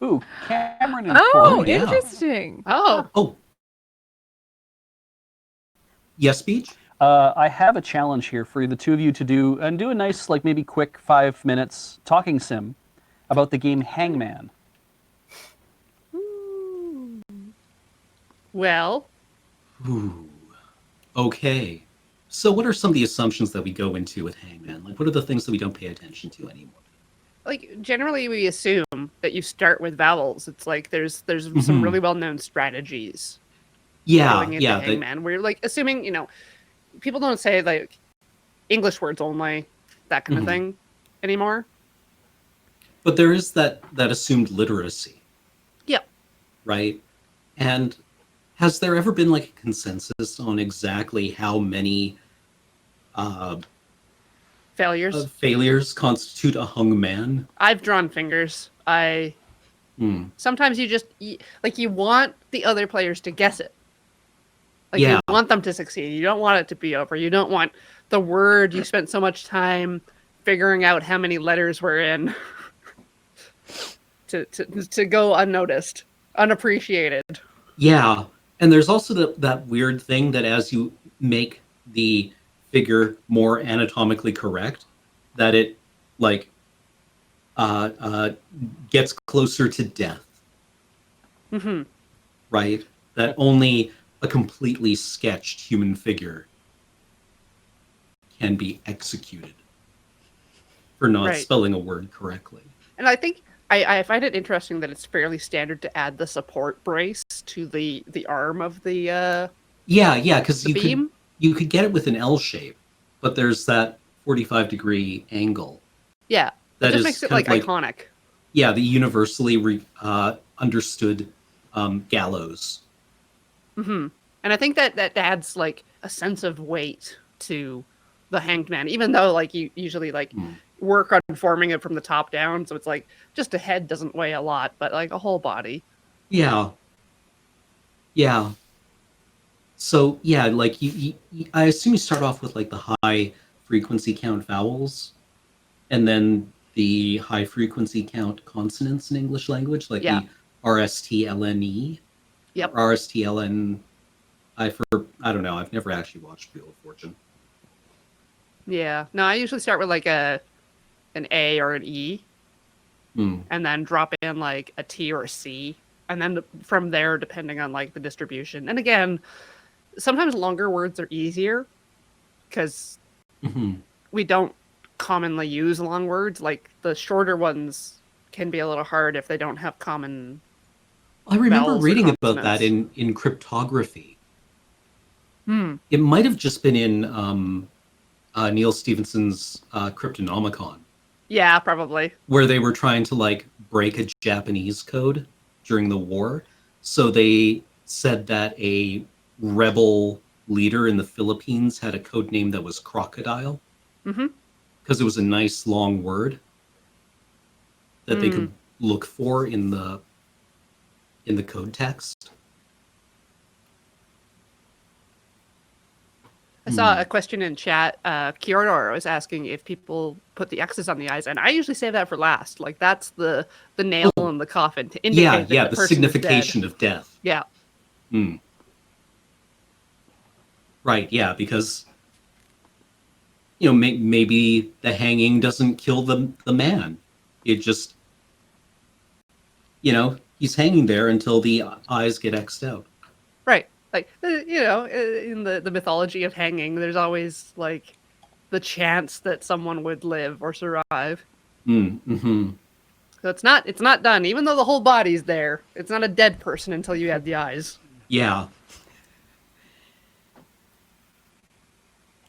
Ooh, Cameron and Oh, Cori. yeah. interesting. Oh, Oh, yes, Beach? I have a challenge here for the two of you to do a nice, like maybe quick 5 minutes talking sim about the game Hangman. well, Ooh. Okay. So what are some of the assumptions that we go into with Hangman? Like, what are the things that we don't pay attention to anymore? like generally we assume that you start with vowels. It's like there's some Hmm. really well-known strategies Yeah, going into yeah, Hangman. We're like assuming, people don't say like English words only, that kind of mhm. thing anymore. But there is that assumed literacy, Yep. right? And has there ever been like a consensus on exactly how many uh, Failures. failures constitute a hung man? I've drawn fingers. I Hmm. sometimes you want the other players to guess it. Like you Yeah, want them to succeed. You don't want it to be over. You don't want the word you spent so much time figuring out how many letters were in to go unnoticed, unappreciated. yeah. And there's also that weird thing that as you make the figure more anatomically correct, that it like uh, uh, gets closer to death, Mm-hmm. right? That only a completely sketched human figure can be executed for not Right. spelling a word correctly. And I think I find it interesting that it's fairly standard to add the support brace to the arm of Yeah, yeah, because the beam. you could get it with an L shape, but there's that 45-degree angle Yeah. It that just is makes it kind like of like, iconic. yeah, the universally understood gallows. Mm-hmm. And I think that adds like a sense of weight to the hanged man, even though like you usually like Hmm. work on forming it from the top down. So it's like just a head doesn't weigh a lot, but like a whole body. Yeah, yeah. So yeah, like I assume you start off with like the high frequency count vowels, and then the high frequency count consonants in English language, like Yeah. the RSTLNE or Yep. RSTLN. I don't know. I've never actually watched Wheel of Fortune. Yeah. No, I usually start with like an A or an E, Hmm. and then drop in like a T or a C, and then from there, depending on like the distribution. And again, sometimes longer words are easier because Mm-hmm. we don't commonly use long words. Like the shorter ones can be a little hard if they don't have common I remember vowels or reading about that consonants. in cryptography. Hmm. It might have just been in Neil Stephenson's Cryptonomicon, Yeah, probably. where they were trying to like break a Japanese code during the war. So they said that a rebel leader in the Philippines had a code name that was crocodile Mm-hmm. because it was a nice long word that they Hmm. could look for in the code text. I saw a question in chat. Kyoto was asking if people put the X's on the eyes, and I usually save that for last. Like that's the nail Oh, in the coffin to yeah, indicate that yeah, the the person is dead. signification of death. Yeah. Hmm. Right, yeah, because maybe the hanging doesn't kill the man. It just he's hanging there until the eyes get X'd out. Right. Like in the mythology of hanging, there's always like the chance that someone would live or survive. Mm-hmm. So it's not done, even though the whole body's there. It's not a dead person until you add the eyes. Yeah.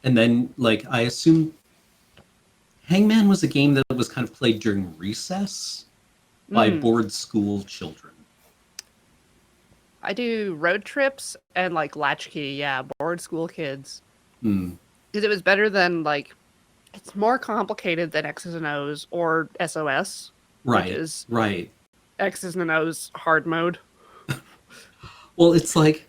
And then, like, I assume Hangman was a game that was kind of played during recess by Mm. board school children. I do road trips and like latchkey, yeah, board school kids. Hmm. Because it was better than like it's more complicated than X's and O's or SOS, which Right, is right. X's and O's hard mode. Well, it's like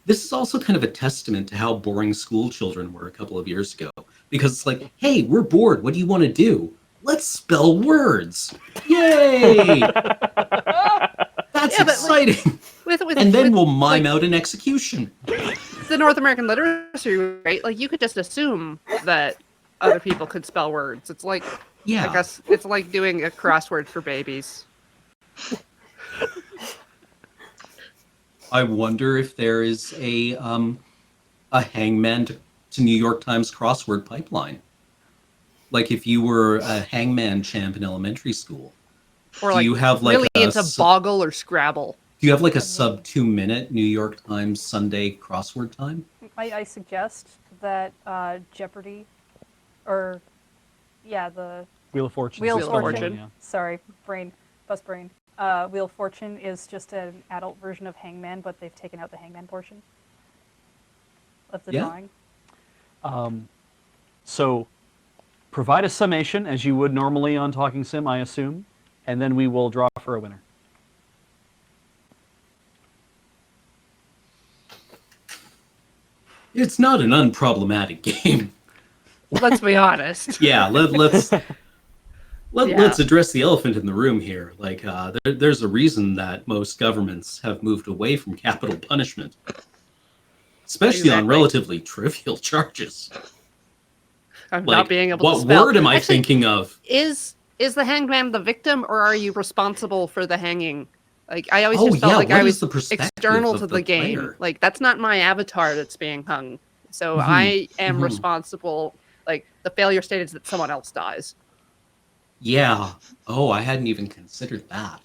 this is also kind of a testament to how boring school children were a couple of years ago. Because it's like, hey, we're bored. What do you want to do? Let's spell words. Yay! Yay! That's Yeah, but, like, exciting. with And then with, we'll mime like, out an execution. the North American literacy, right? Like you could just assume that other people could spell words. It's like, Yeah. I guess it's like doing a crossword for babies. I wonder if there is a Hangman to New York Times crossword pipeline. Like if you were a Hangman champ in elementary school, Or do like you have like really into Boggle or Scrabble? do you have like a sub 2 minute New York Times Sunday crossword time? I suggest that Jeopardy, or yeah, the Wheel of Fortune. Wheel of Wheel of Fortune. Fortune. Yeah. Sorry, bust brain. Wheel of Fortune is just an adult version of Hangman, but they've taken out the Hangman portion of the Yeah. drawing. So provide a summation as you would normally on Talking Sim, I assume, and then we will draw for a winner. It's not an unproblematic game. Let's be honest. Yeah, let's Yeah. let's address the elephant in the room here. Like, there's a reason that most governments have moved away from capital punishment, especially on Exactly. relatively trivial charges. I'm Like, not being able to what spell. word am I Actually, thinking of? Is the hangman the victim, or are you responsible for the hanging? Like I always Oh, just felt yeah, like what I is was the perspective external of to the the game. player? Like that's not my avatar that's being hung. So Mhm, I am mhm. responsible. Like the failure state is that someone else dies. Yeah. Oh, I hadn't even considered that.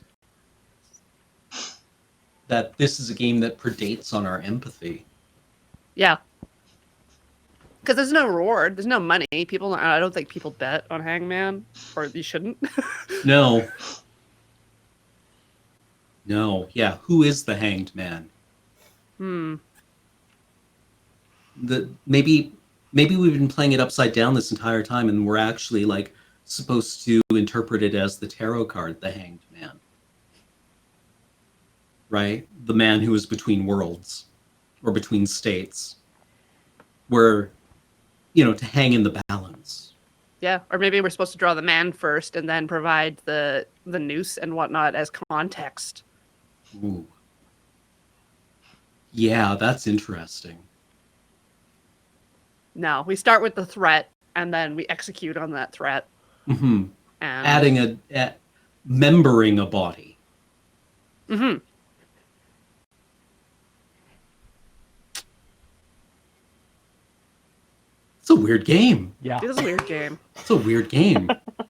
That this is a game that predates on our empathy. Yeah. Because there's no reward, there's no money. People, I don't think people bet on Hangman, or you shouldn't. No. No. Yeah. Who is the hanged man? Maybe we've been playing it upside down this entire time, and we're actually like supposed to interpret it as the tarot card, the hanged man. Right? The man who is between worlds or between states. Where, to hang in the balance. Yeah, or maybe we're supposed to draw the man first and then provide the noose and whatnot as context. Ooh. Yeah, that's interesting. No, we start with the threat and then we execute on that threat. Hmm. And Adding membering a body. hmm It's a weird game. Yeah. It is a weird game. It's a weird game.